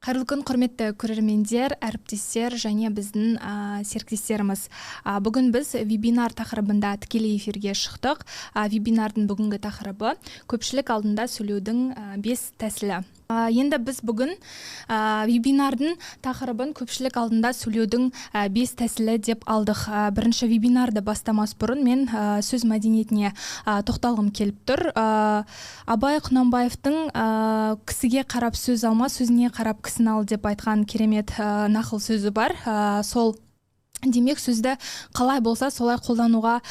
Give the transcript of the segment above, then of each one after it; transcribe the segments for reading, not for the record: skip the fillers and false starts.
Қайырлы күн, құрметті көрермендер, әріптестер және біздің серіктестеріміз. Бүгін біз вебинар тақырыбында тікелей эфирге шықтық. Вебинардың бүгінгі тақырыбы көпшілік алдында сөйлеудің 5 тәсілі. Енді біз бүгін вебинардың тақырыбын көпшілік алдында сөйлеудің 5 тәсілі деп алдық. Бірінші вебинарды бастамас бұрын мен сөз мәдениетіне тоқталғым келіп тұр. Абай Құнанбаевтың кісіге қарап сөз алма, сөзіне қарап кісіні ал деп айтқан керемет нақыл сөзі бар. Сол демек сөзді қалай болса солай қолдануға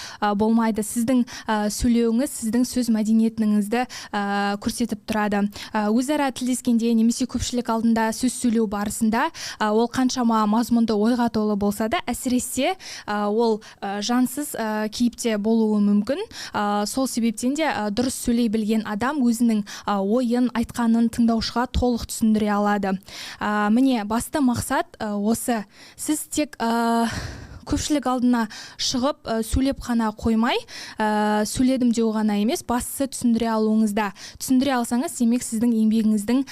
болмайды. Сіздің сөйлеуіңіз, сіздің сөз мәдениетіңізді көрсетіп тұрады. Өзара тілдескенде немесе көпшілік алдында сөз сөйлеу барысында ол қаншама мазмұнды ойға толы болса да, әсіресе ол жансыз кейіпте болуы мүмкін. Сол себептен де дұрыс сөйлей білген адам өзінің ойын, айтқанын тыңдаушыға толық түсіндіре алады. Міне, басты мақсат осы. Сіз тек көпшілік алдына шығып сөйлеп қана қоймай, сөйледім деу ғана емес, бастысы түсіндіре алуыңызда. Түсіндіре алсаңыз, демек сіздің еңбегіңіздің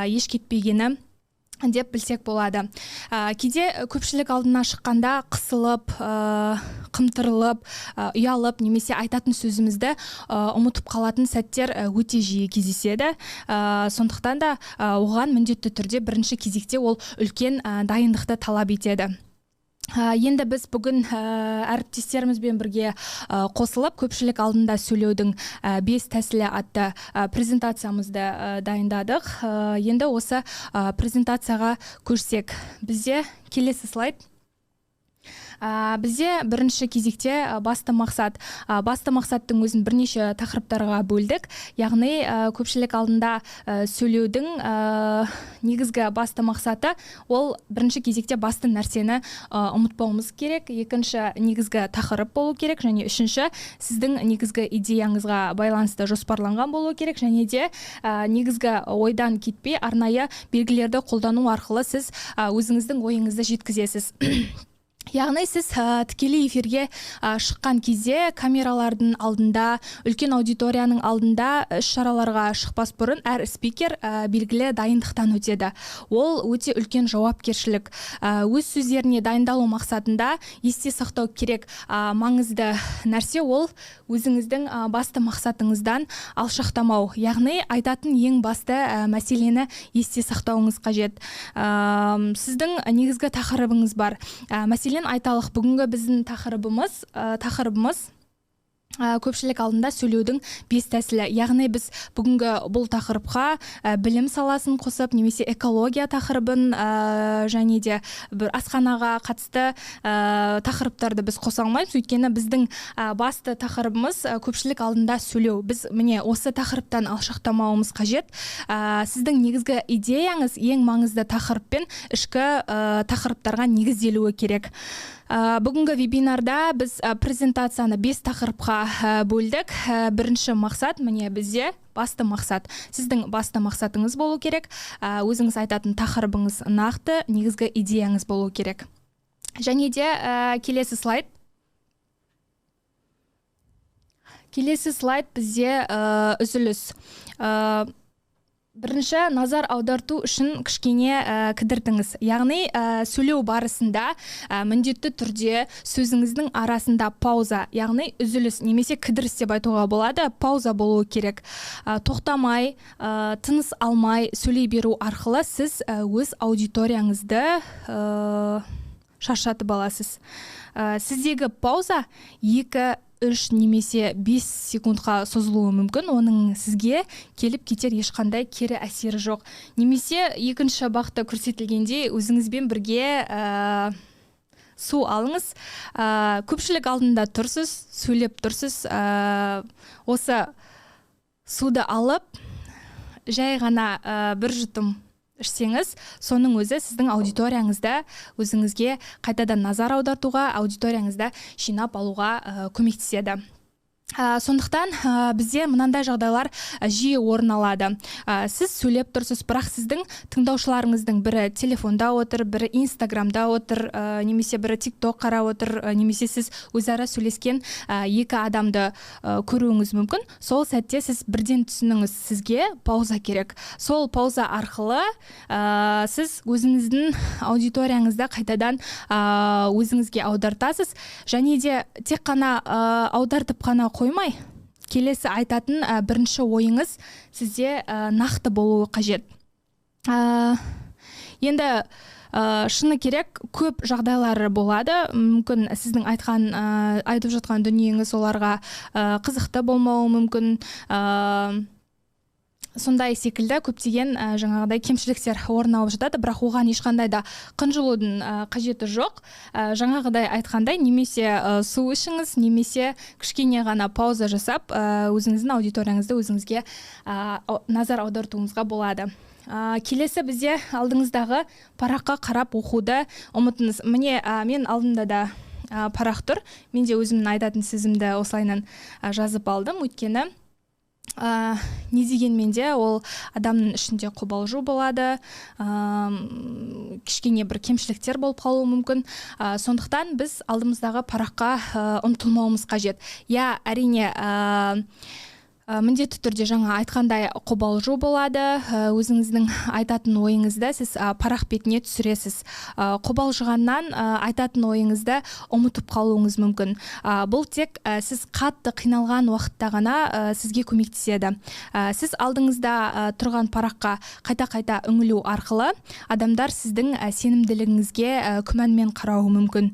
еш кетпегені деп білсек болады. Кейде көпшілік алдына шыққанда қысылып, қымтырылып, ұялып, немесе айтатын сөзімізді ұмытып қалатын сәттер өте жиі кездеседі. Сондықтан да оған міндетті түрде бірінші кезекте ол үлкен дайындықты талап етеді. Енді біз бүгін әріптестерімізбен бірге қосылып, көпшілік алдында сөйлеудің 5 тәсілі атты презентациямызды дайындадық. Енді осы презентацияға көрсек, бізде келесі слайд. Бізде бірінші кезекте басты мақсаттың өзін бірнеше тақырыптарға бөлдік. Яғни көпшілік алдында сөйлеудің негізгі басты мақсаты ол бірінші кезекте басты нәрсені ұмытпауымыз керек. Екінші негізгі тақырып болу керек, және үшінші сіздің негізгі идеяңызға байланысты жоспарланған болу керек, және де негізгі ойдан кетпей арнайы белгілерді қолдану арқылы сіз өзіңіздің ойыңызды жеткізесіз. Яғни сіз тікелей эфирге шыққан кезде камералардың алдында, үлкен аудиторияның алдында іс-шараларға шықпас бұрын әр спикер белгілі дайындықтан өтеді. Ол өте үлкен жауапкершілік. Өз сөздеріне дайындалу мақсатында есте сақтау керек маңызды нәрсе ол өзіңіздің басты мақсатыңыздан алшақтамау. Яғни айтатын ең басты мәселені есте сақтауыңыз қажет. Сіздің негізгі тақырыбыңыз бар. Мәселен айталық, бүгінгі біздің тақырыбымыз көпшілік алдында сөйлеудің 5 тәсілі. Яғни біз бүгінгі бұл тақырыпқа білім саласын қосып, немесе экология тақырыбын және де бір асханаға қатысты тақырыптарды біз қоса алмаймыз. Өйткені біздің басты тақырыбымыз көпшілік алдында сөйлеу. Біз міне осы тақырыптан алшақтамауымыз қажет. Сіздің негізгі идеяңыз ең маңызды тақырыппен ішкі тақырыптарға негізделуі керек. Бүгінгі вебинарда біз презентацияны 5 тақырыпқа бөлдік. Бірінші мақсат, міне бізде басты мақсат. Сіздің басты мақсатыңыз болу керек. Өзіңіз айтатын тақырыбыңыз нақты, негізгі идеяңыз болу керек. Және де келесі слайд. Келесі слайд бізде үзіліс. Бірінші, назар аударту үшін кішкене кідіртіңіз. Яғни сөйлеу барысында міндетті түрде сөзіңіздің арасында пауза, яғни үзіліс немесе кідіріс деп айтуға болады, пауза болуы керек. Тоқтамай, тыныс алмай сөйлей беру арқылы сіз өз аудиторияңызды шаршатып аласыз. Сіздегі пауза 2-3 немесе 5 секундқа созылуы мүмкін, оның сізге келіп кетер ешқандай кері әсері жоқ. Немесе екінші бақта көрсетілгенде өзіңізбен бірге су алыңыз. Көпшілік алдында тұрсыз, сөйлеп тұрсыз. Осы суды алып, жай ғана бір жұтым ішсеңіз, соның өзі сіздің аудиторияңызда өзіңізге қайтадан назар аудартуға, аудиторияңызда жинап алуға көмектеседі. Сондықтан бізде мынандай жағдайлар жиі орын алады. Сіз сөйлеп тұрсыз, бірақ сіздің тыңдаушыларыңыздың бірі телефонда отыр, бірі инстаграмда отыр, немесе бірі тикток қарап отыр, немесе сіз өзара сөйлескен екі адамды көруіңіз мүмкін. Сол сәтте сіз бірден түсініңіз, сізге пауза керек. Сол пауза арқылы сіз өзіңіздің аудиторияңызда қайтадан өзіңізге аудартасыз, және де тек қана аудартып қана қоймай, келесі айтатын бірінші ойыңыз сізде нақты болуы қажет. Енді шыны керек, көп жағдайлар болады. Мүмкін сіздің айтып жатқан дүниеңіз оларға қызықты болмауы мүмкін. Сондай секілді көптеген жаңағыдай кемшіліктер орын алып жатады, бірақ оған ешқандай да қынжылудың қажеті жоқ. Жаңағыдай айтқандай, немесе су ішіңіз, немесе кішкене ғана пауза жасап, өзіңіздің аудиторияңызды өзіңізге назар аудартуыңызға болады. Келесі бізде алдыңыздағы параққа қарап оқуды ұмытыңыз. Міне, мен алдымда да парақ тұр. Мен де өзімнің айтатын сөзімді осылайынан жазып алдым, өйткені не дегенмен де ол адамның ішінде қобалжу болады, кішкене бір кемшіліктер болып қалуы мүмкін. Сондықтан біз алдымыздағы параққа ұмтылмауымыз қажет. Әрине, міндетті түрде жаңа айтқандай қобалжу болады. Өзіңіздің айтатын ойыңызды сіз парақ бетіне түсіресіз. Қобалжығаннан айтатын ойыңызды ұмытып қалуыңыз мүмкін. Бұл тек сіз қатты қиналған уақытта ғана сізге көмектеседі. Сіз алдыңызда тұрған параққа қайта-қайта үңілу арқылы адамдар сіздің сенімділігіңізге күмәнмен қарауы мүмкін.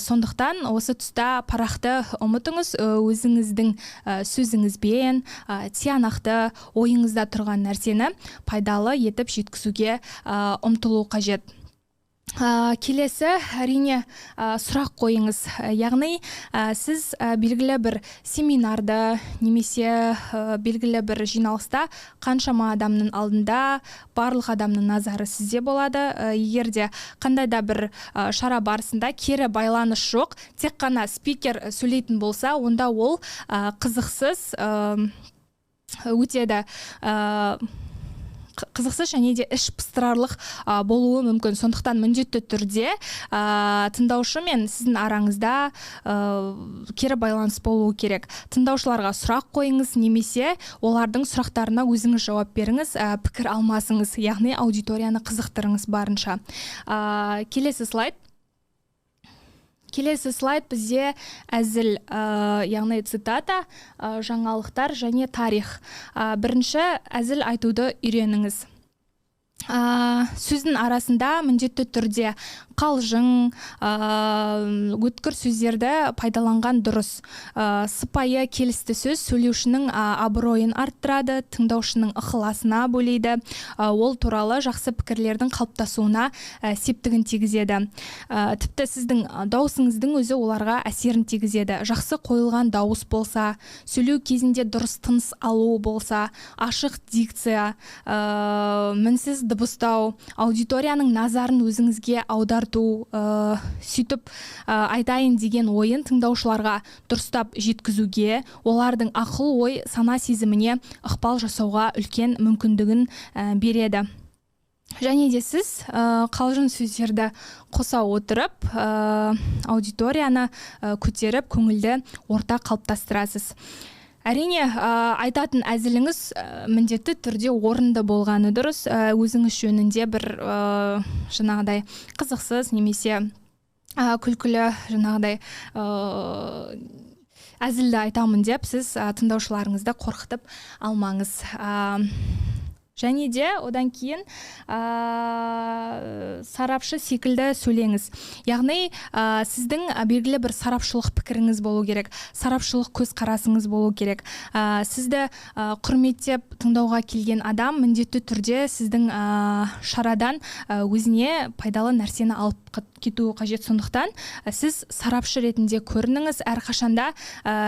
Сондықтан осы тұста парақты ұмытыңыз, өзіңіздің сөзіңізбен, тиянақты ойыңызда тұрған нәрсені пайдалы етіп жеткізуге ұмтылу қажет. Келесі, әрине, сұрақ қойыңыз. Яғни, сіз белгілі бір семинарды, немесе белгілі бір жиналыста қаншама адамның алдында барлық адамның назары сізде болады. Егерде қандай да бір шара барысында кері байланыс жоқ, тек қана спикер сөйлейтін болса, онда ол қызықсыз өтеді. Қызықсыз және де іш пыстырарлық болуы мүмкін. Сондықтан міндетті түрде тыңдаушы мен сіздің араңызда кері байланыс болуы керек. Тыңдаушыларға сұрақ қойыңыз, немесе олардың сұрақтарына өзіңіз жауап беріңіз, пікір алмасыңыз, яғни аудиторияны қызықтырыңыз барынша. Келесі слайд бізде әзіл, яғни цитата, жаңалықтар және тарих. Бірінші, әзіл айтуды үйреніңіз. Сөздің арасында міндетті түрде қалжың, өткір сөздерді пайдаланған дұрыс. Сыпайы келісті сөз сөйлеушінің абыройын арттырады, тыңдаушының ықыласына бөлейді, ол туралы жақсы пікірлердің қалыптасуына септігін тигізеді. Тіпті сіздің даусыңыздың өзі оларға әсерін тигізеді. Жақсы қойылған дауыс болса, сөйлеу кезінде дұрыс тыныс алу болса, ашық дикция, мінсіз дыбыстау, аудиторияның назарын өзіңізге аударту, сөйтіп айтайын деген ойын тыңдаушыларға дұрыстап жеткізуге, олардың ақыл ой сана сезіміне ықпал жасауға үлкен мүмкіндігін береді. Және де сіз қалжың сөздерді қоса отырып, аудиторияны көтеріп, көңілді орта қалыптастырасыз. Әрине, айтатын әзіліңіз міндетті түрде орынды болғаны дұрыс. Өзіңіз жөнінде бір жаңағыдай қызықсыз немесе күлкілі жаңағыдай әзілді айтамын деп сіз тыңдаушыларыңызды қорқытып алмаңыз. Және де одан кейін сарапшы секілді сөйлеңіз. Яғни сіздің белгілі бір сарапшылық пікіріңіз болу керек, сарапшылық көзқарасыңыз болу керек. Сізді құрметтеп тыңдауға келген адам міндетті түрде сіздің шарадан өзіне пайдалы нәрсені алып кетуі қажет. Сондықтан сіз сарапшы ретінде көрініңіз, әрқашанда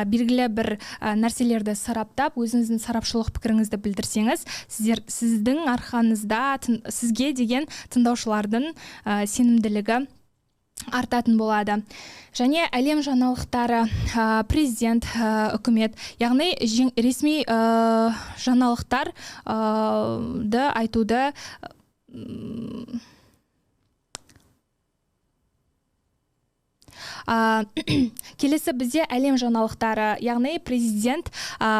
белгілі бір нәрселерді сараптап, өзіңіздің сарапшылық пікіріңізді білдірсеңіз, сіздің арқаңызда сізге деген тыңдаушылардың сенімділігі артатын болады. Және әлем жаңалықтары, президент, үкімет, яғни ресми жаңалықтарды айтуды келесі бізде әлем жаңалықтары, яғни президент,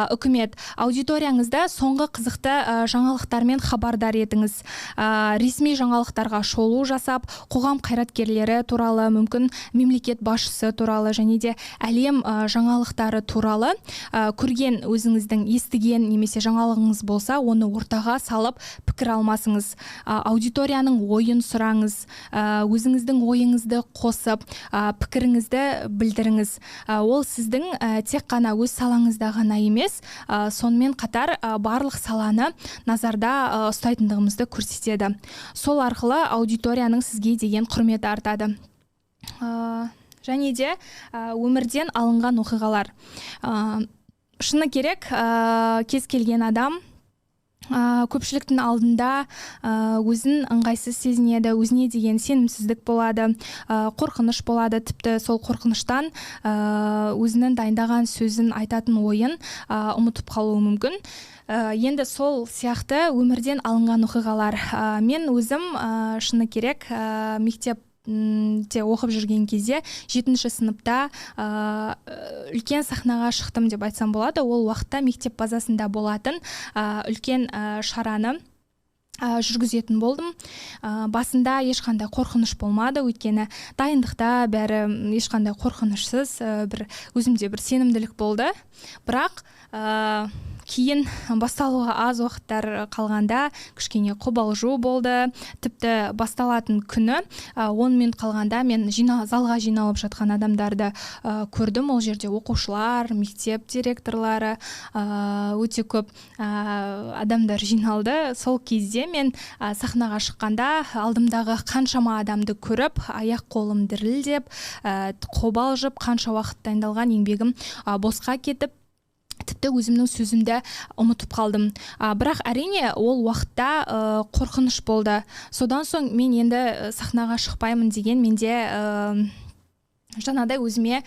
үкімет. Аудиторияңызда соңғы қызықты жаңалықтармен хабардар етіңіз. Ресми жаңалықтарға шолу жасап, қоғам қайраткерлері туралы, мүмкін мемлекет басшысы туралы және де әлем жаңалықтары туралы көрген, өзіңіздің естіген немесе жаңалығыңыз болса, оны ортаға салып пікір алмасыңыз. Аудиторияның ойын сұраңыз, өзіңіздің ойыңызды қосып, пікіріңізді білдіріңіз. Ол сіздің тек қана өз салаңызда ғана емес, сонымен қатар барлық саланы назарда ұстайтындығымызды көрсетеді. Сол арқылы аудиторияның сізге деген құрметі артады. Және де өмірден алынған оқиғалар. Шыны керек, кез келген адам көпшіліктің алдында өзін ыңғайсыз сезінеді, өзіне деген сенімсіздік болады, қорқыныш болады, тіпті сол қорқыныштан өзінің дайындаған сөзін, айтатын ойын ұмытып қалуы мүмкін. Енді сол сияқты өмірден алынған оқиғалар. Мен өзім шыны керек мектеп оқып жүрген кезде 7-ші сыныпта үлкен сахнаға шықтым деп айтсам болады. Ол уақытта мектеп базасында болатын үлкен шараны жүргізетін болдым. Басында ешқандай қорқыныш болмады, өйткені дайындықта бәрі ешқандай қорқынышсыз, өзімде бір сенімділік болды. Бірақ кейін басталуға аз уақыттар қалғанда кішкене қобалжу болды. Тіпті басталатын күні 10 минут қалғанда мен залға жиналып жатқан адамдарды көрдім. Ол жерде оқушылар, мектеп директорлары, өте көп адамдар жиналды. Сол кезде мен сахнаға шыққанда алдымдағы қаншама адамды көріп, аяқ қолым дірілдеп, қобалжып, қанша уақыт дайындалған еңбегім босқа кетіп, тіпті өзімнің сөзімді ұмытып қалдым. Бірақ әрине ол уақытта қорқыныш болды. Содан соң мен енді сахнаға шықпаймын деген менде жаңадай өзіме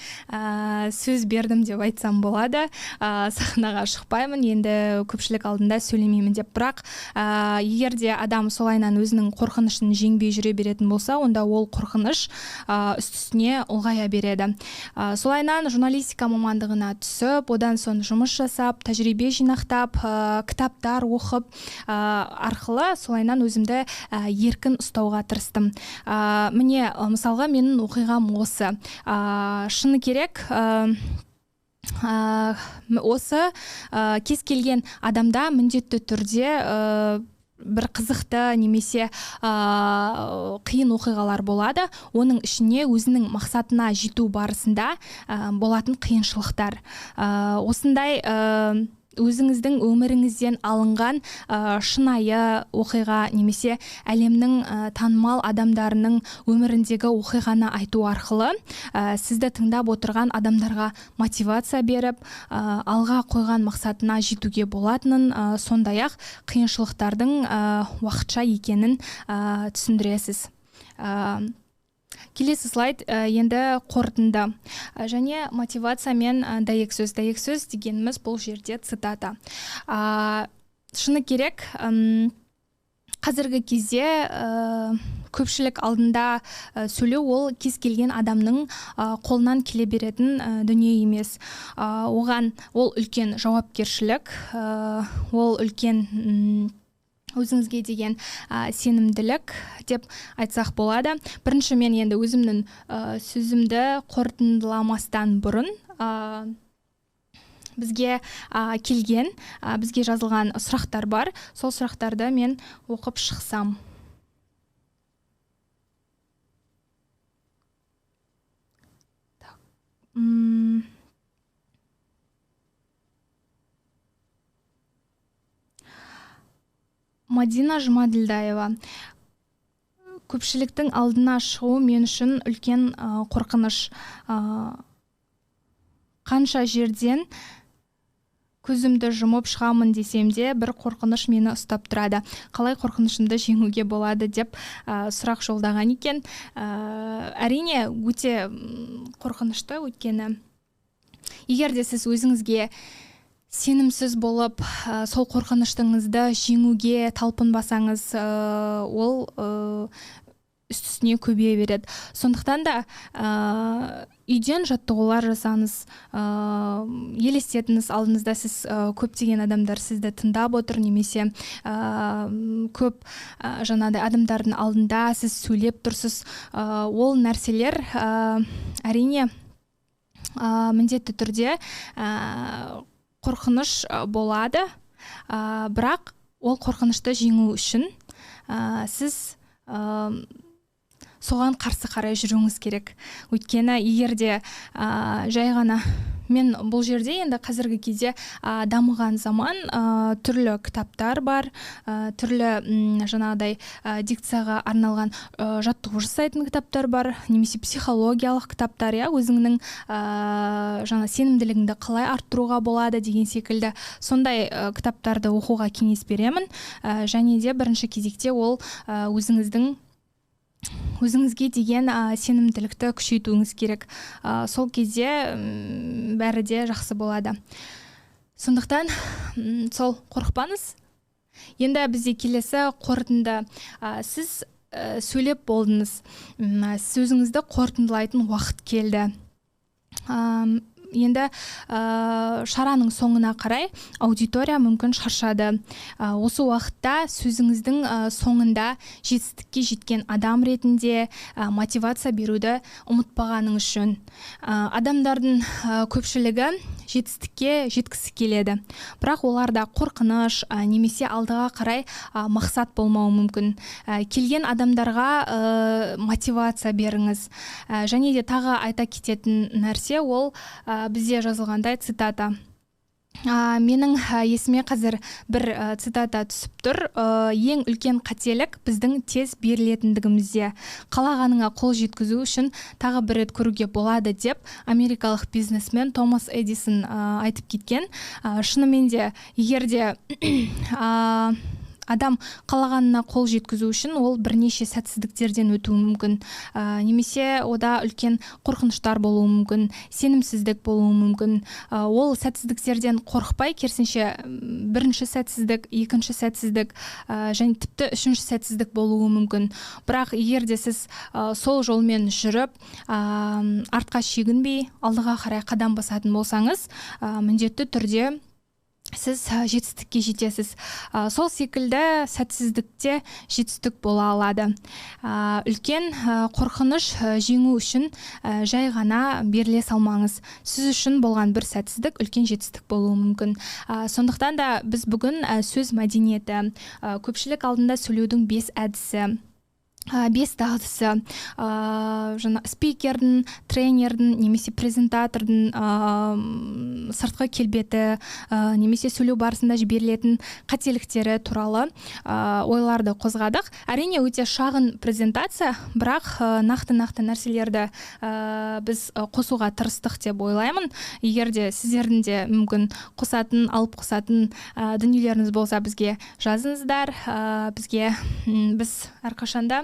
сөз бердім деп айтсам болады. Сахнаға шықпаймын, енді көпшілік алдында сөйлемеймін деп. Бірақ егер де адам солайынан өзінің қорқынышын жеңбей жүре беретін болса, онда ол қорқыныш үсті-үстіне ұлғая береді. Солайынан журналистика мамандығына түсіп, одан соң жұмыс жасап, тәжірибе жинақтап, кітаптар оқып арқылы солайынан өзімді еркін ұстауға тырыстым. Міне, мысалға менің оқиғам осы. Шыны керек, осы кез келген адамда міндетті түрде бір қызықты немесе қиын оқиғалар болады. Оның ішіне өзінің мақсатына жету барысында болатын қиыншылықтар. Осындай өзіңіздің өміріңізден алынған шынайы оқиға немесе әлемнің танымал адамдарының өміріндегі оқиғаны айту арқылы сізді тыңдап отырған адамдарға мотивация беріп, алға қойған мақсатына жетуге болатынын, сондай-ақ қиыншылықтардың уақытша екенін түсіндіресіз. Келесі слайд енді қорытынды. Және мотивация мен дәйексөз. Дәйексөз дегеніміз бұл жерде цитата. Шыны керек, қазіргі кезде көпшілік алдында сөйлеу ол кез келген адамның қолынан келе беретін дүние емес. Оған ол үлкен жауапкершілік, ол үлкен өзіңізге деген сенімділік деп айтсақ болады. Бірінші мен енді өзімнің сөзімді қорытындыламастан бұрын бізге келген, бізге жазылған сұрақтар бар. Сол сұрақтарды мен оқып шықсам. Мадина Жұмаділдаева. Көпшіліктің алдына шығу мен үшін үлкен қорқыныш. Қанша жерден көзімді жұмып шығамын десем де бір қорқыныш мені ұстап тұрады. Қалай қорқынышымды жеңуге болады деп сұрақ жолдаған екен. Әрине өте қорқынышты, өйткені егер де сіз өзіңізге сенімсіз болып, сол қорқыныштыңызды жеңуге талпынбасаңыз, ол үстісіне көбейе береді. Сондықтан да үйден жаттығулар жасаңыз, елестетіңіз, алдыңызда сіз көптеген адамдар сізді тыңдап отыр, немесе көп жаңағыдай адамдардың алдында сіз сөйлеп тұрсыз. Ол нәрселер әрине міндетті түрде қорқыныш болады, бірақ ол қорқынышты жеңу үшін сіз соған қарсы қарай жүруіңіз керек. Өйткені егер де жай ғана мен бұл жерде енді қазіргі кезде дамыған заман, түрлі кітаптар бар, түрлі жаңағыдай дикцияға арналған жаттығу жасайтын кітаптар бар, немесе психологиялық кітаптар, өзіңнің жаңа сенімділігіңді қалай арттыруға болады деген секілді сондай кітаптарды оқуға кеңес беремін. Және де бірінші кезекте ол өзіңізге деген сенімділікті күшейтуіңіз керек. Сол кезде бәрі де жақсы болады. Сондықтан сол қорықпаңыз. Енді бізде келесі қорытынды. Сіз сөйлеп болдыңыз. Сөзіңізді қорытындылайтын уақыт келді. Енді шараның соңына қарай аудитория мүмкін шаршады. Осы уақытта сөзіңіздің соңында жетістікке жеткен адам ретінде мотивация беруді ұмытпағаның үшін. Адамдардың көпшілігі жетістікке жеткісі келеді. Бірақ оларда қорқыныш немесе алдыға қарай мақсат болмауы мүмкін. Келген адамдарға мотивация беріңіз. Және де тағы айта кететін нәрсе ол бізде жазылғандай цитата. Менің есіме қазір бір цитата түсіп тұр. Ең үлкен қателік біздің тез берілетіндігімізде. Қалағаныңа қол жеткізу үшін тағы бір рет көруге болады деп америкалық бизнесмен Томас Эдисон айтып кеткен. Шынымен де егер де адам қалағанына қол жеткізу үшін ол бірнеше сәтсіздіктерден өтуі мүмкін, немесе ода үлкен қорқыныштар болуы мүмкін, сенімсіздік болуы мүмкін. Ол сәтсіздіктерден қорықпай, керісінше бірінші сәтсіздік, екінші сәтсіздік және тіпті үшінші сәтсіздік болуы мүмкін. Бірақ егер де сіз сол жолмен жүріп, артқа шегінбей, алдыға қарай қадам басатын болсаңыз, міндетті түрде сіз жетістікке жетесіз. Сол секілді сәтсіздікте жетістік бола алады. Үлкен қорқыныш жеңу үшін жай ғана беріле салмаңыз. Сіз үшін болған бір сәтсіздік үлкен жетістік болуы мүмкін. Сондықтан да біз бүгін сөз мәдениеті, көпшілік алдында сөйлеудің 5 әдісі, 5 дағдысы, спикердің, тренердің, немесе презентатордың сыртқы келбеті, немесе сөйлеу барысында жіберілетін қателіктері туралы ойларды қозғадық. Әрине өте шағын презентация, бірақ нақты нәрселерді біз қосуға тырыстық деп ойлаймын. Егер де сіздердің де мүмкін алып қосатын дүниелеріңіз болса, бізге жазыңыздар. Біз әрқашанда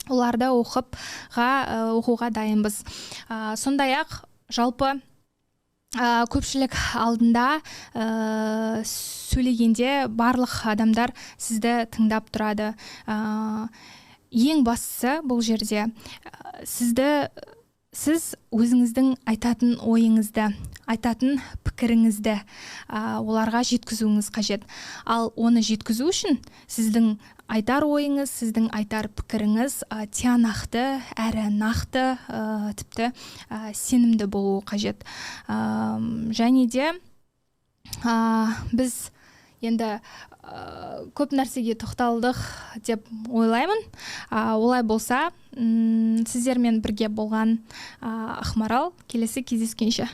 оларды оқуға дайынбыз. Сондай-ақ жалпы көпшілік алдында сөйлегенде барлық адамдар сізді тыңдап тұрады. Ең бастысы бұл жерде сіз өзіңіздің айтатын ойыңызды, айтатын пікіріңізді оларға жеткізуіңіз қажет. Ал оны жеткізу үшін сіздің айтар ойыңыз, сіздің айтар пікіріңіз тиянақты әрі нақты, тіпті сенімді болуы қажет. Және де біз енді көп нәрсеге тоқталдық деп ойлаймын. Олай болса, сіздермен бірге болған Ақмарал, келесі кездескенше.